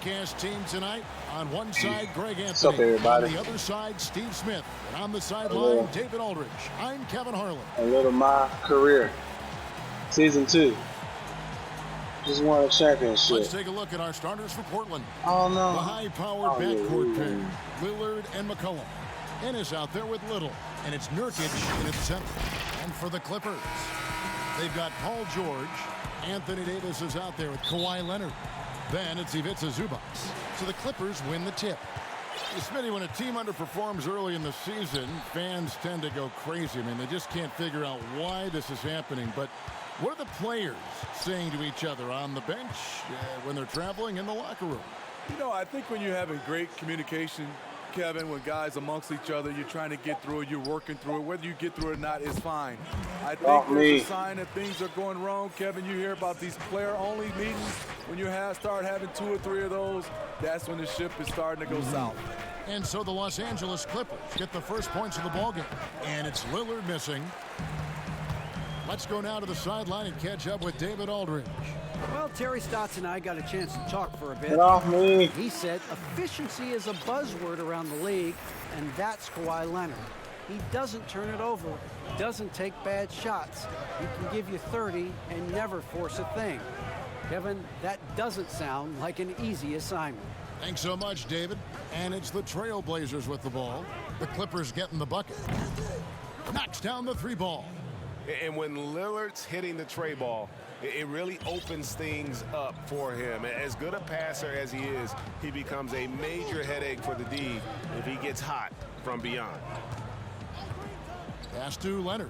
broadcast team tonight. On one side, Greg Anthony. What's up, everybody? On the other side, Steve Smith. And on the sideline, David Aldridge. I'm Kevin Harlan. A little Mycareer. Season 2. Just won a championship. Let's take a look at our starters for Portland. Oh, no. The high-powered backcourt pair, Lillard and McCollum. Ennis out there with Little, and it's Nurkic in its center. And for the Clippers, they've got Paul George. Anthony Davis is out there with Kawhi Leonard. Then it's Ivica Zubac. So the Clippers win the tip. Smitty, when a team underperforms early in the season, fans tend to go crazy. I mean, they just can't figure out why this is happening. But what are the players saying to each other on the bench when they're traveling in the locker room? You know, I think when you're having great communication, Kevin, when guys amongst each other, you're trying to get through it, you're working through it. Whether you get through it or not is fine. I think there's a sign that things are going wrong. Kevin, you hear about these player-only meetings. When you start having 2 or 3 of those, that's when the ship is starting to go south. And so the Los Angeles Clippers get the first points of the ballgame. And it's Lillard missing. Let's go now to the sideline and catch up with David Aldridge. Well, Terry Stotts and I got a chance to talk for a bit. Get off me. He said efficiency is a buzzword around the league, and that's Kawhi Leonard. He doesn't turn it over, doesn't take bad shots. He can give you 30 and never force a thing. Kevin, that doesn't sound like an easy assignment. Thanks so much, David. And it's the Trailblazers with the ball. The Clippers getting the bucket. Knocks down the 3 ball. And when Lillard's hitting the tray ball, it really opens things up for him. As good a passer as he is, he becomes a major headache for the D if he gets hot from beyond. Pass to Leonard.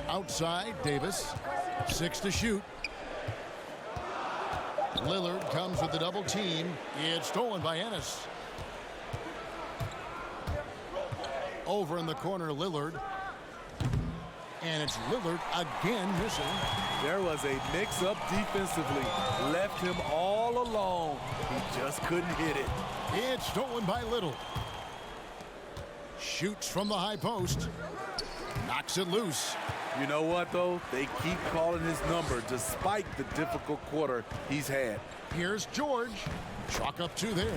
Outside, Davis. 6 to shoot. Lillard comes with the double team. It's stolen by Ennis. Over in the corner, Lillard. And it's Lillard again missing. There was a mix-up defensively. Left him all alone. He just couldn't hit it. It's stolen by Little. Shoots from the high post. Knocks it loose. You know what, though? They keep calling his number despite the difficult quarter he's had. Here's George. Chalk up 2 there.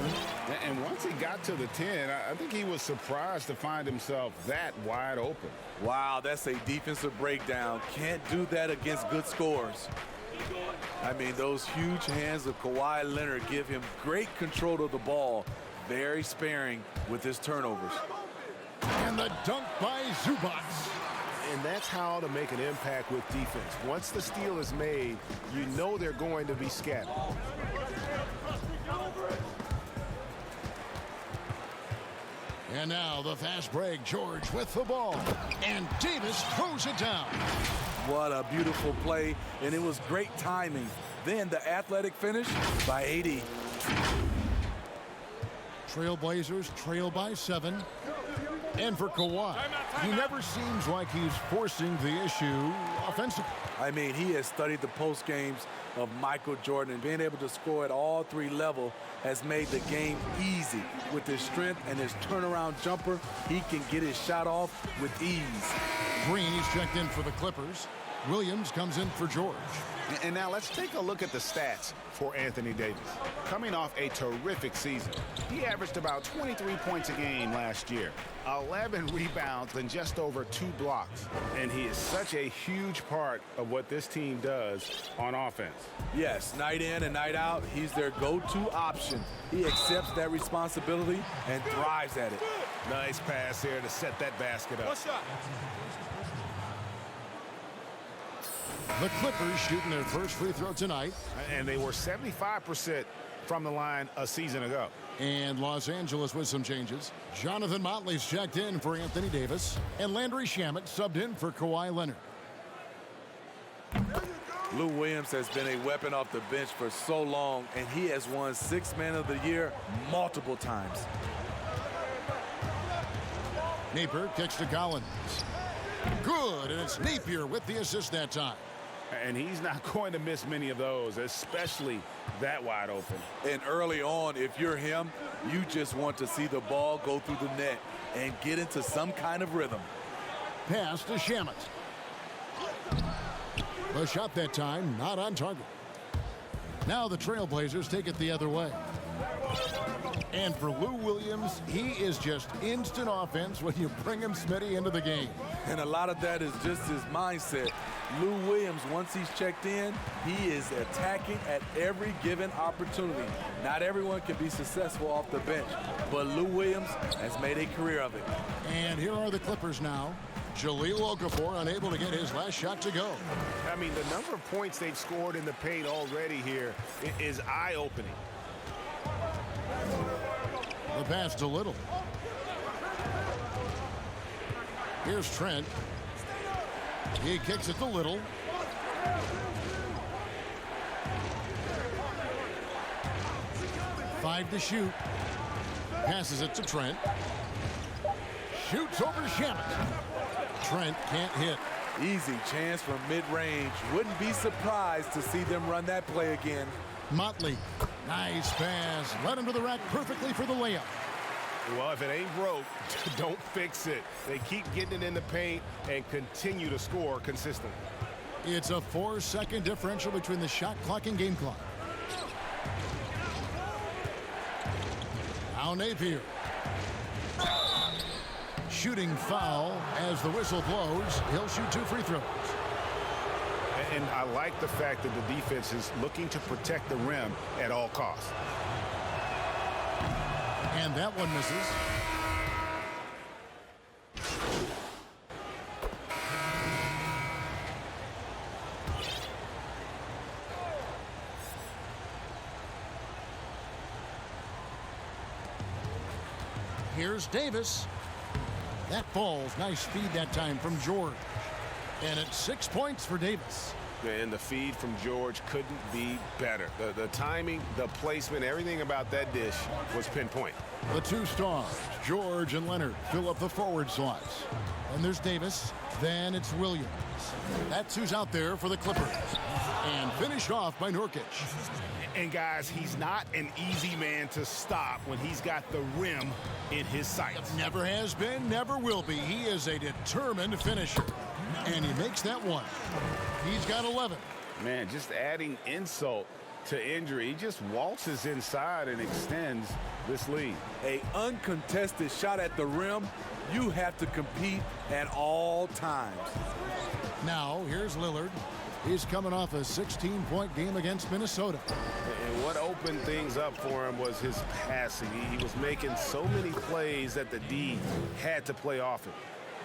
And once he got to the 10, I think he was surprised to find himself that wide open. Wow, that's a defensive breakdown. Can't do that against good scores. I mean, those huge hands of Kawhi Leonard give him great control of the ball. Very sparing with his turnovers. And the dunk by Zubac. And that's how to make an impact with defense. Once the steal is made, you know they're going to be scattered. And now the fast break. George with the ball. And Davis throws it down. What a beautiful play, and it was great timing. Then the athletic finish by 80. Trailblazers trail by 7. And for Kawhi, he never seems like he's forcing the issue offensively. I mean, he has studied the post games of Michael Jordan, and being able to score at all 3 levels has made the game easy. With his strength and his turnaround jumper, he can get his shot off with ease. Green is checked in for the Clippers. Williams comes in for George. And now let's take a look at the stats for Anthony Davis. Coming off a terrific season, he averaged about 23 points a game last year, 11 rebounds, and just over 2 blocks. And he is such a huge part of what this team does on offense. Yes, night in and night out, he's their go-to option. He accepts that responsibility and thrives at it. Nice pass here to set that basket up. The Clippers shooting their first free throw tonight. And they were 75% from the line a season ago. And Los Angeles with some changes. Jonathan Motley's checked in for Anthony Davis. And Landry Shamet subbed in for Kawhi Leonard. Lou Williams has been a weapon off the bench for so long, and he has won 6th Man of the Year multiple times. Napier kicks to Collins. Good, and it's Napier with the assist that time. And he's not going to miss many of those, especially that wide open. And early on, if you're him, you just want to see the ball go through the net and get into some kind of rhythm. Pass to Shamet. The shot that time not on target. Now the Trailblazers take it the other way. And for Lou Williams, he is just instant offense when you bring him, Smitty, into the game. And a lot of that is just his mindset. Lou Williams, once he's checked in, he is attacking at every given opportunity. Not everyone can be successful off the bench, but Lou Williams has made a career of it. And here are the Clippers now. Jahlil Okafor unable to get his last shot to go. I mean, the number of points they've scored in the paint already here is eye-opening. The pass to Little. Here's Trent. He kicks it to Little. Five to shoot. Passes it to Trent. Shoots over to Shamet. Trent can't hit. Easy chance from mid-range. Wouldn't be surprised to see them run that play again. Motley. Nice pass. Led him to the rack perfectly for the layup. Well, if it ain't broke, don't fix it. They keep getting it in the paint and continue to score consistently. It's a 4-second differential between the shot clock and game clock. Now Napier. Shooting foul as the whistle blows. He'll shoot 2 free throws. And I like the fact that the defense is looking to protect the rim at all costs. And that one misses. Here's Davis. That falls. Nice feed that time from George. And it's 6 points for Davis. And the feed from George couldn't be better. The timing, the placement, everything about that dish was pinpoint. The two stars, George and Leonard, fill up the forward slots. And there's Davis. Then it's Williams. That's who's out there for the Clippers. And finished off by Nurkic. And guys, he's not an easy man to stop when he's got the rim in his sights. Never has been, never will be. He is a determined finisher. And he makes that one. He's got 11. Man, just adding insult to injury. He just waltzes inside and extends this lead. An uncontested shot at the rim, you have to compete at all times. Now, here's Lillard. He's coming off a 16-point game against Minnesota. And what opened things up for him was his passing. He was making so many plays that the D had to play off it.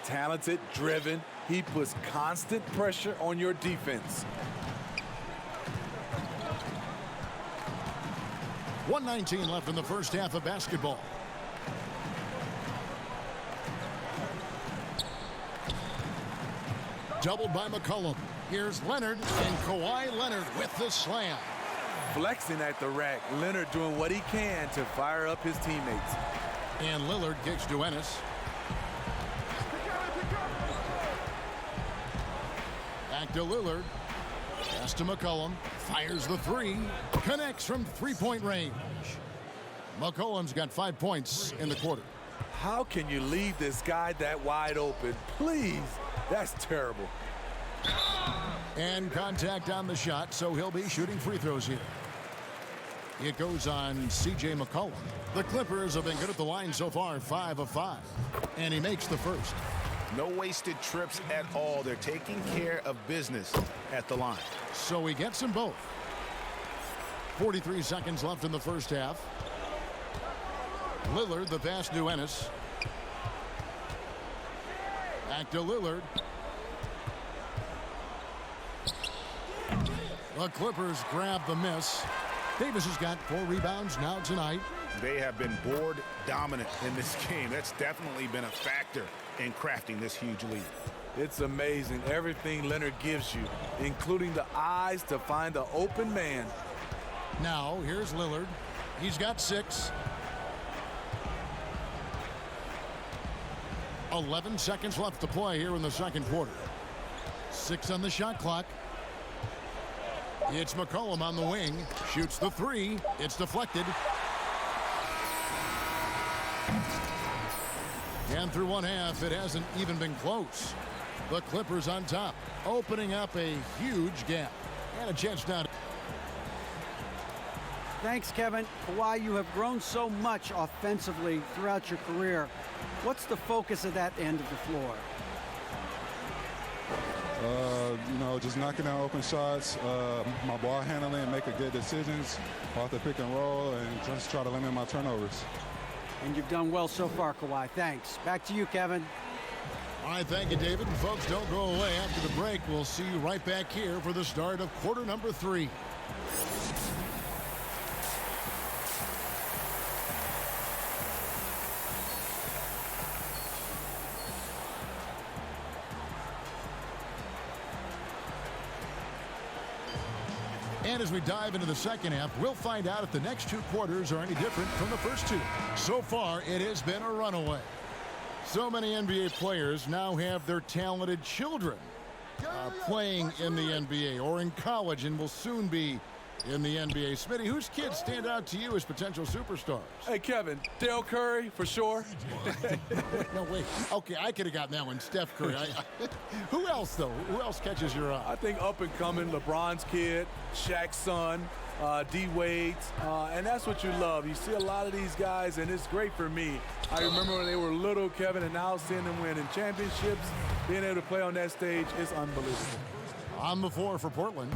Talented, driven, he puts constant pressure on your defense. 1:19 left in the first half of basketball. Doubled by McCollum. Here's Leonard, and Kawhi Leonard with the slam. Flexing at the rack, Leonard doing what he can to fire up his teammates. And Lillard kicks to Ennis. Back to Lillard. Pass to McCollum. Fires the three. Connects from three-point range. McCollum's got 5 points in the quarter. How can you leave this guy that wide open? Please, that's terrible. And contact on the shot, so he'll be shooting free throws here. It goes on C.J. McCollum. The Clippers have been good at the line so far, 5 of 5. And he makes the first. No wasted trips at all. They're taking care of business at the line. So he gets them both. 43 seconds left in the first half. Lillard, the pass to Ennis. Back to Lillard. The Clippers grab the miss. Davis has got 4 rebounds now tonight. They have been board dominant in this game. That's definitely been a factor in crafting this huge lead. It's amazing everything Leonard gives you, including the eyes to find the open man. Now, here's Lillard. He's got 6. 11 seconds left to play here in the second quarter. 6 on the shot clock. It's McCollum on the wing. Shoots the 3. It's deflected. And through one half, it hasn't even been close. The Clippers on top, opening up a huge gap. And a chance now. Thanks, Kevin. Kawhi, you have grown so much offensively throughout your career. What's the focus of that end of the floor? You know, just knocking down open shots, my ball handling, making good decisions off the pick and roll, and just try to limit my turnovers. And you've done well so far, Kawhi. Thanks. Back to you, Kevin. All right, thank you, David. And folks, don't go away. After the break, we'll see you right back here for the start of quarter number 3. And as we dive into the second half, we'll find out if the next 2 quarters are any different from the first 2. So far, it has been a runaway. So many NBA players now have their talented children playing in the NBA or in college and will soon be in the NBA. Smitty, whose kids stand out to you as potential superstars? Hey, Kevin, Dale Curry, for sure. No, wait. Okay, I could have gotten that one. Steph Curry. Who else, though? Who else catches your eye? I think up and coming, LeBron's kid, Shaq's son, D-Wade's, and that's what you love. You see a lot of these guys, and it's great for me. I remember when they were little, Kevin, and now seeing them win in championships, being able to play on that stage is unbelievable. On the floor for Portland,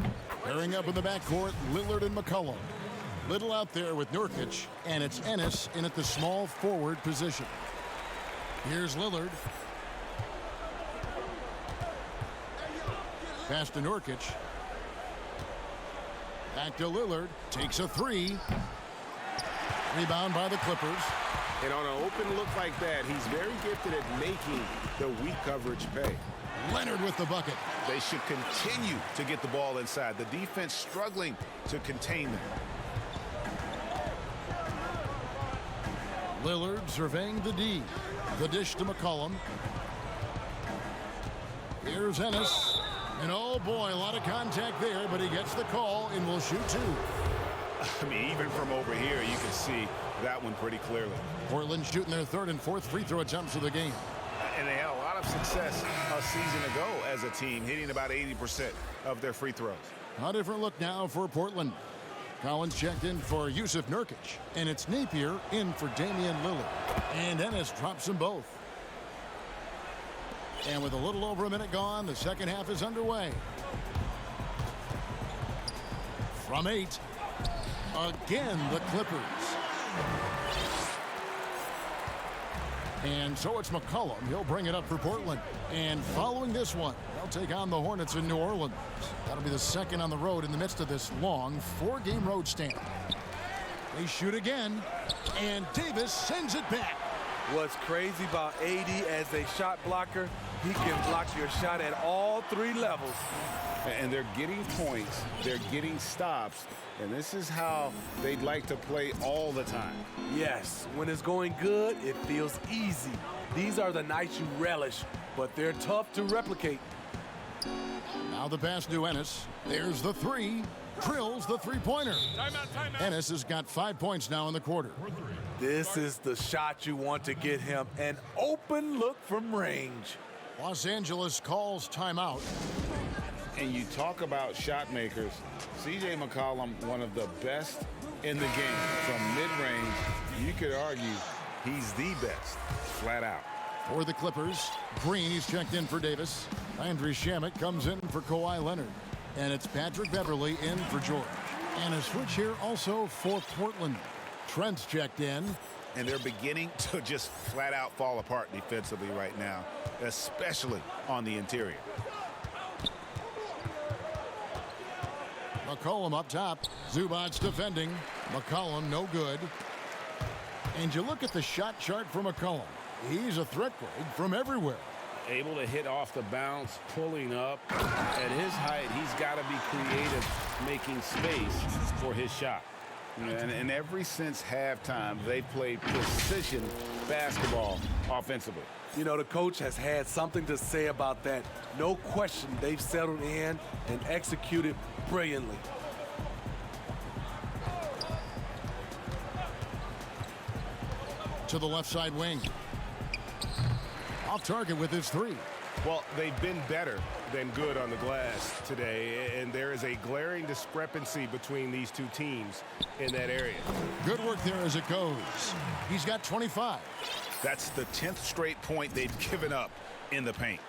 pairing up in the backcourt, Lillard and McCollum. Little out there with Nurkic, and it's Ennis in at the small forward position. Here's Lillard. Pass to Nurkic. Back to Lillard. Takes a 3. Rebound by the Clippers. And on an open look like that, he's very gifted at making the weak coverage pay. Leonard with the bucket. They should continue to get the ball inside. The defense struggling to contain them. Lillard surveying the D. The dish to McCollum. Here's Ennis. And oh boy, a lot of contact there, but he gets the call and will shoot 2. I mean, even from over here, you can see that one pretty clearly. Portland shooting their 3rd and 4th free throw attempts of the game. And they had a lot of success a season ago as a team, hitting about 80% of their free throws. A different look now for Portland. Collins checked in for Yusuf Nurkic, and it's Napier in for Damian Lillard. And Ennis drops them both. And with a little over a minute gone, the second half is underway. From 8, again the Clippers. And so it's McCollum. He'll bring it up for Portland. And following this one, they'll take on the Hornets in New Orleans. That'll be the second on the road in the midst of this long 4-game road stand. They shoot again, and Davis sends it back. What's crazy about AD as a shot blocker, he can block your shot at all 3 levels. And they're getting points, they're getting stops, and this is how they'd like to play all the time. Yes, when it's going good, it feels easy. These are the nights you relish, but they're tough to replicate. Now the pass to Ennis. There's the 3. Drills the 3-pointer. Timeout. Ennis has got 5 points now in the quarter. This is the shot you want to get him. An open look from range. Los Angeles calls timeout. And you talk about shot makers, C.J. McCollum, one of the best in the game. From mid-range, you could argue he's the best, flat out. For the Clippers, Green, he's checked in for Davis. Landry Shamet comes in for Kawhi Leonard. And it's Patrick Beverley in for George. And a switch here also for Portland. Trent's checked in. And they're beginning to just flat out fall apart defensively right now, especially on the interior. McCollum up top. Zubac's defending. McCollum no good. And you look at the shot chart for McCollum. He's a threat grade from everywhere. Able to hit off the bounce, pulling up. At his height, he's got to be creative, making space for his shot. And ever since halftime, they've played precision basketball offensively. You know, the coach has had something to say about that. No question, they've settled in and executed brilliantly. To the left side wing. Off target with his 3. Well, they've been better than good on the glass today, and there is a glaring discrepancy between these two teams in that area. Good work there as it goes. He's got 25. That's the 10th straight point they've given up in the paint.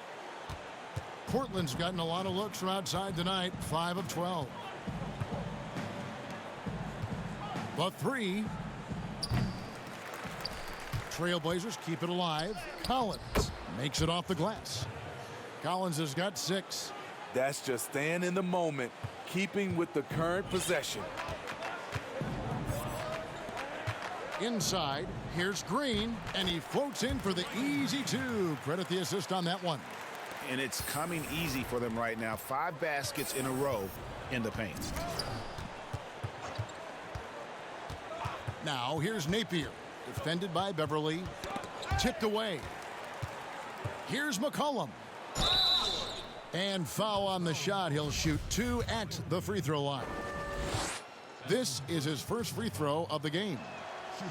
Portland's gotten a lot of looks from outside tonight, 5 of 12. The three. Trailblazers keep it alive. Collins makes it off the glass. Collins has got 6. That's just staying in the moment, keeping with the current possession. Inside, here's Green, and he floats in for the easy 2. Credit the assist on that one. And it's coming easy for them right now. 5 baskets in a row in the paint. Now here's Napier, defended by Beverly, tipped away. Here's McCollum. And foul on the shot. He'll shoot 2 at the free throw line. This is his first free throw of the game.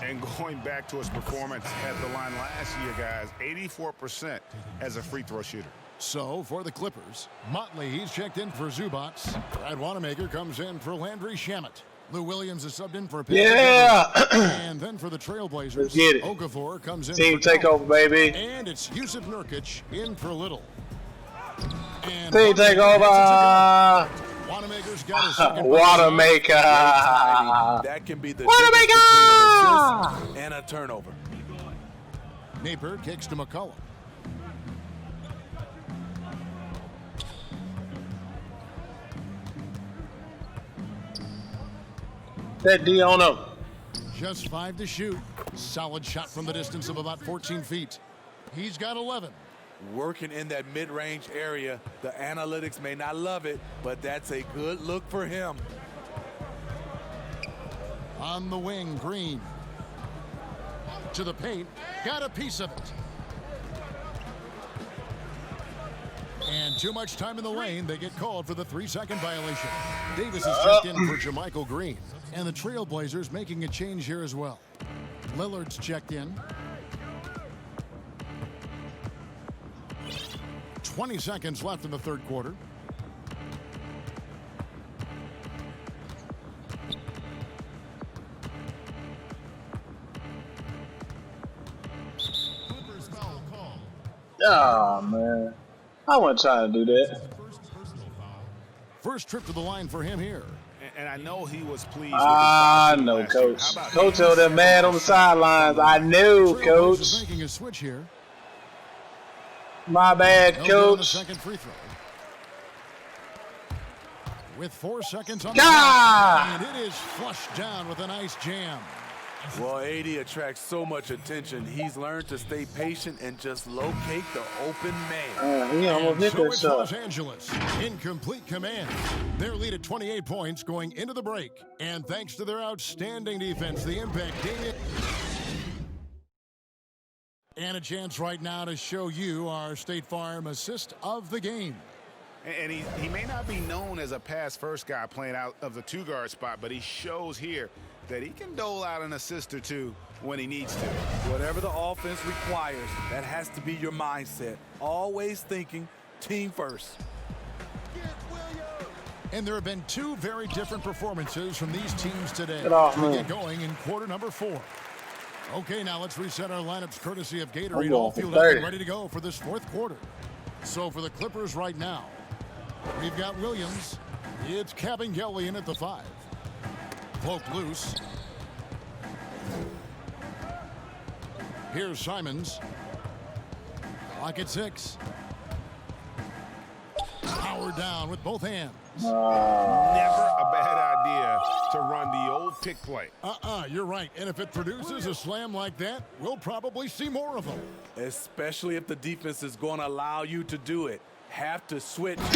And going back to his performance at the line last year, guys, 84% as a free throw shooter. So for the Clippers, Motley, he's checked in for Zubats. Brad Wanamaker comes in for Landry Shamet. Lou Williams is subbed in for a pick. Yeah. And then for the Trailblazers, Let's get it. Okafor comes in Team for takeover, baby. And it's Yusuf Nurkic in for Little. And Team takeover. Wanamaker's got a second. Wanamaker. That can be the difference between an assist and a turnover. Napier kicks to McCollum. That D on him. Just 5 to shoot. Solid shot from the distance of about 14 feet. He's got 11. Working in that mid-range area. The analytics may not love it, but that's a good look for him. On the wing, Green. To the paint. Got a piece of it. And too much time in the lane. They get called for the 3-second violation. Davis is checked in for JaMychal Green. And the Trailblazers making a change here as well. Lillard's checked in. 20 seconds left in the third quarter. Oh, man. I wasn't trying to do that. First trip to the line for him here. And I know he was pleased. I know, Coach. Coach over there mad on the sidelines. I know, Coach. Making a switch here. My bad, Coach. Coach. Second free throw. With 4 seconds on God! the clock, and it is flushed down with a nice jam. Well, AD attracts so much attention. He's learned to stay patient and just locate the open man. He almost hit So that it's shot. Los Angeles in complete command. Their lead at 28 points going into the break. And thanks to their outstanding defense, the impact Damian. And a chance right now to show you our State Farm assist of the game. And he may not be known as a pass-first guy playing out of the 2-guard spot, but he shows here that he can dole out an assist or 2 when he needs to. Whatever the offense requires, that has to be your mindset. Always thinking team first. And there have been 2 very different performances from these teams today. Get off We me. get going in quarter number 4. Okay, now let's reset our lineups courtesy of Gatorade. I'm All going for fueled up 30. and ready to go for this 4th quarter. So for the Clippers right now, we've got Williams. It's Kabengele in at the 5. Cloak loose. Here's Simons. Clock at 6. Power down with both hands. Never a bad idea to run the old pick play. You're right. And if it produces a slam like that, we'll probably see more of them. Especially if the defense is going to allow you to do it. Have to switch. Look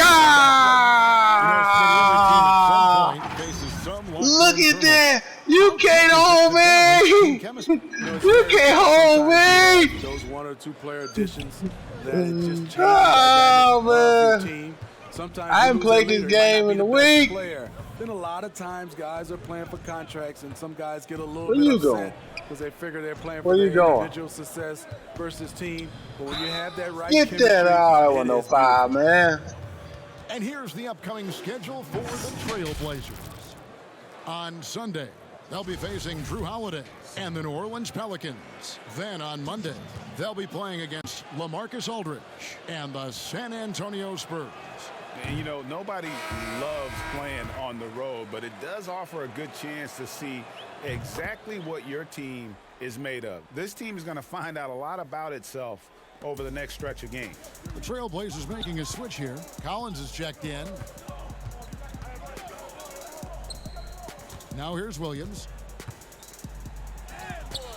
Look at that! You can't hold me! You can't hold me! Those 1 or 2 player additions that just change Oh, the dynamic of your man. team. Sometimes I haven't played this game in a week. Then a lot of times guys are playing for contracts, and some guys get a little Where bit you upset going? because they figure they're playing Where for you their going? individual success versus team. But when you have that right Get chemistry, that out. I it want no is foul, beautiful. man. And here's the upcoming schedule for the Trailblazers. On Sunday, they'll be facing Drew Holiday and the New Orleans Pelicans. Then on Monday, they'll be playing against LaMarcus Aldridge and the San Antonio Spurs. And, you know, nobody loves playing on the road, but it does offer a good chance to see exactly what your team is made of. This team is going to find out a lot about itself over the next stretch of games. The Trailblazers making a switch here. Collins is checked in. Now here's Williams.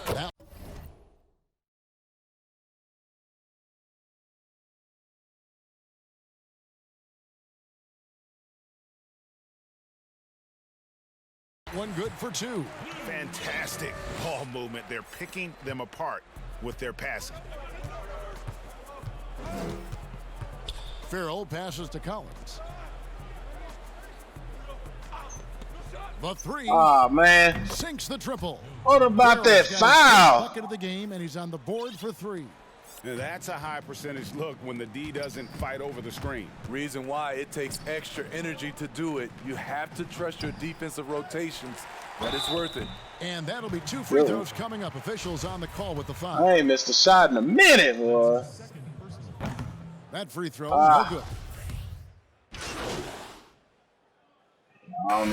That one good for two. Fantastic ball movement. They're picking them apart with their passing. Farrell passes to Collins. The three. Oh, man. Sinks the triple. What about that Farrell's got his foul? first bucket of the game, and he's on the board for three. Now, that's a high percentage look when the D doesn't fight over the screen. Reason why it takes extra energy to do it. You have to trust your defensive rotations, but it's worth it. And that'll be two free throws coming up. Officials on the call with the foul. I ain't missed a shot in a minute, boy. That free throw is no good. I don't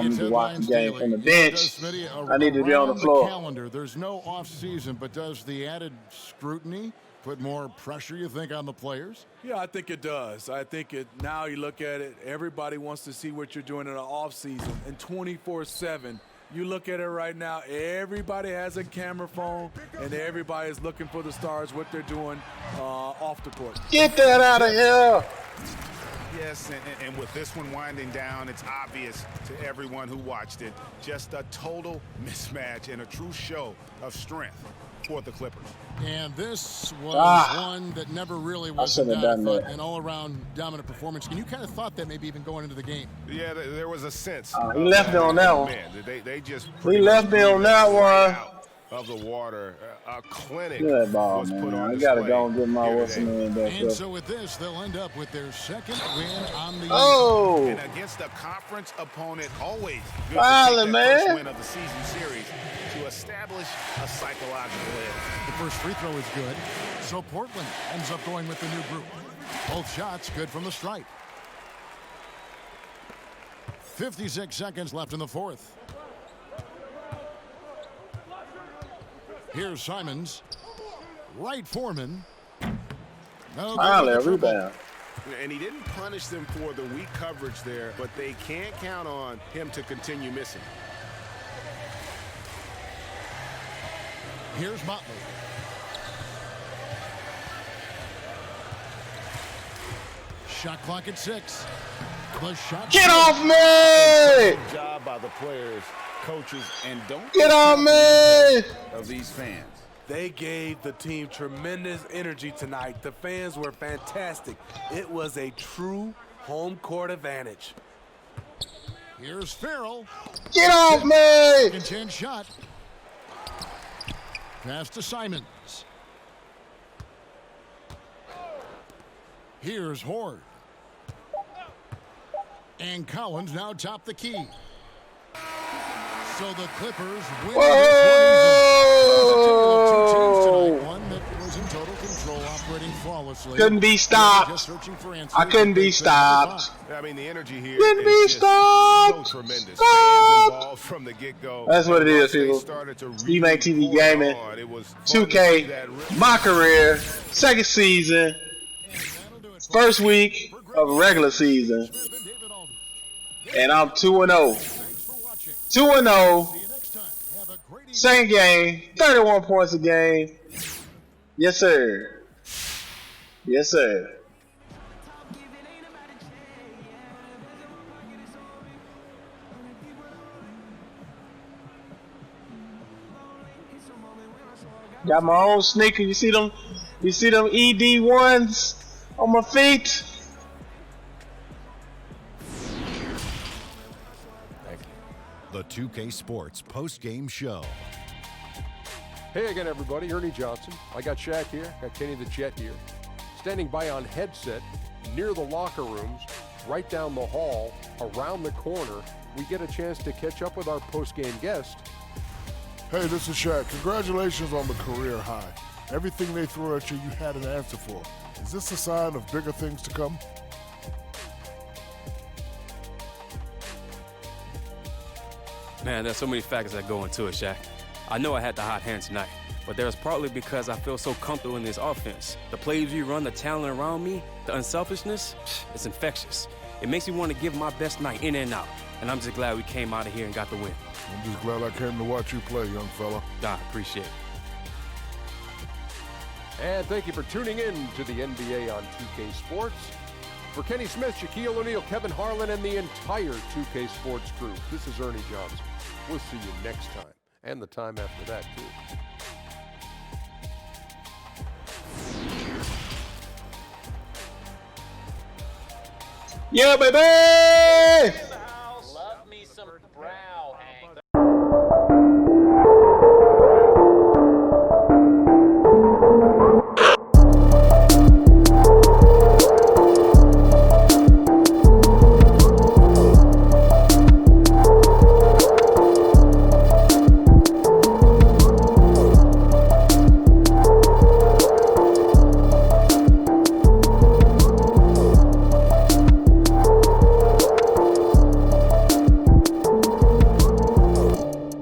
need to watch the Deadlines game daily. from the Does bench. Smitty I need to be on the around floor. Calendar. There's no off season, but does the added scrutiny put more pressure, you think, on the players? Yeah, I think it does. I think it. Now you look at it, everybody wants to see what you're doing in the off season, and 24/7. You look at it right now, everybody has a camera phone, and everybody is looking for the stars, what they're doing off the court. Get that out of here. Yes, and with this one winding down, it's obvious to everyone who watched it. Just a total mismatch and a true show of strength for the Clippers. And this was one that never really was should've done that. an all-around dominant performance. And you kind of thought that maybe even going into the game. Yeah, there was a sense. He left me on that one. Man, they just He left me on that one. out of the water. A clinic Good ball, was put man. on I got to display go and get my here what's today. name back And up. so with this, they'll end up with their second win on the year. Oh, And against a conference opponent, always good Violent, to take that man. first win of the season series to establish a psychological edge. The first free throw is good. So Portland ends up going with the new group. Both shots good from the stripe. 56 seconds left in the fourth. Here's Simons. Right Foreman. No good finally a with the triple. rebound. And he didn't punish them for the weak coverage there, but they can't count on him to continue missing. Here's Motley. Shot clock at 6. The shot. Get off me! Good job by the players, coaches, and don't Get on me! of these fans. They gave the team tremendous energy tonight. The fans were fantastic. It was a true home court advantage. Here's Farrell. Get off me! Second chance shot. Pass to Simons. Here's Horde. And Collins now top the key. So the Clippers win Whoa! tonight. One that was in total control, operating flawlessly. Couldn't be stopped. Just searching for answers. I couldn't be stopped. I mean, the energy here Couldn't be is just so stopped. tremendous. Stop. Fans involved from the get-go. That's what it is, Once they people. started to EMAINTV really Gaming, pull on, it was fun to see 2K, that Mycareer, second season, first week of regular season, and I'm 2-0. 2-0. Second game, 31 points a game. Yes, sir. Yes, sir. Got my own sneaker. You see them? You see them ED1s on my feet? 2K Sports post-game show. Hey again, everybody. Ernie Johnson. I got Shaq here. Got Kenny the Jet here. Standing by on headset near the locker rooms, right down the hall, around the corner. We get a chance to catch up with our post-game guest. Hey, this is Shaq. Congratulations on the career high. Everything they threw at you, you had an answer for. Is this a sign of bigger things to come? Man, there's so many factors that go into it, Shaq. I know I had the hot hand tonight, but there's partly because I feel so comfortable in this offense. The plays we run, the talent around me, the unselfishness, it's infectious. It makes me want to give my best night in and out, and I'm just glad we came out of here and got the win. I'm just glad I came to watch you play, young fella. Nah, appreciate it. And thank you for tuning in to the NBA on 2K Sports. For Kenny Smith, Shaquille O'Neal, Kevin Harlan, and the entire 2K Sports crew, this is Ernie Johnson. We'll see you next time, and the time after that, too. Yeah, baby!